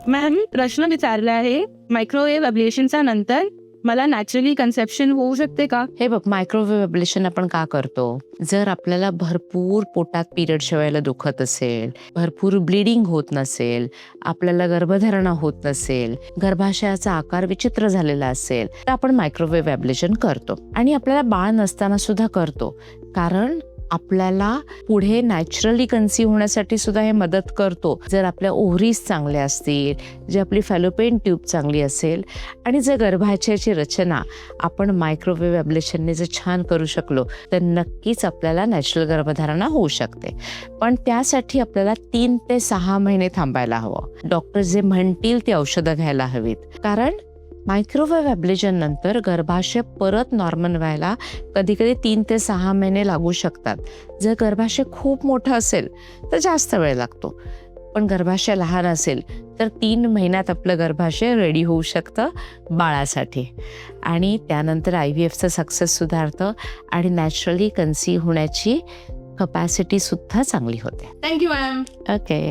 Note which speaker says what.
Speaker 1: Ma'am प्रश्न विचारला आहे, मायक्रोवेव्ह अब्लेशनच्या नंतर मला नॅचरली कन्सेप्शन होऊ शकते का?
Speaker 2: हे बघ, मायक्रोवेव्ह अब्लेशन आपण का करतो? जर आपल्याला भरपूर पोटात पिरियडच्या वेळेला दुखत असेल, भरपूर ब्लिडिंग होत नसेल, आपल्याला गर्भधारणा होत नसेल, गर्भाशयाचा आकार विचित्र झालेला असेल, तर आपण मायक्रोवेव्ह अब्लेशन करतो. आणि आपल्याला बाळ नसताना सुद्धा करतो, कारण आपल्याला पुढे नॅचरली कन्सीव्ह होण्यासाठी सुद्धा हे मदत करतो. जर आपल्या ओव्हरीज चांगल्या असतील, जे आपली फॅलोपियन ट्यूब चांगली असेल आणि जर गर्भाशयाची रचना आपण मायक्रोवेव्ह अब्लेशनने जर छान करू शकलो, तर नक्कीच आपल्याला नॅचरल गर्भधारणा होऊ शकते. पण त्यासाठी आपल्याला 3 ते 6 महिने थांबायला हवं. डॉक्टर जे म्हणतील ती औषधं घ्यायला हवीत, कारण मायक्रोवेव्ह अब्लेशन नंतर गर्भाशय परत नॉर्मल व्हायला कधी कधी 3 ते 6 महिने लागू शकतात. जर गर्भाशय खूप मोठं असेल तर जास्त वेळ लागतो, पण गर्भाशय लहान असेल तर 3 महिन्यात आपलं गर्भाशय रेडी होऊ शकतं बाळासाठी. आणि त्यानंतर IVFचं सक्सेस सुधारतं आणि नॅचरली कन्सीव्ह होण्याची कपॅसिटी सुद्धा चांगली होते.
Speaker 1: Thank you ma'am.
Speaker 2: ओके.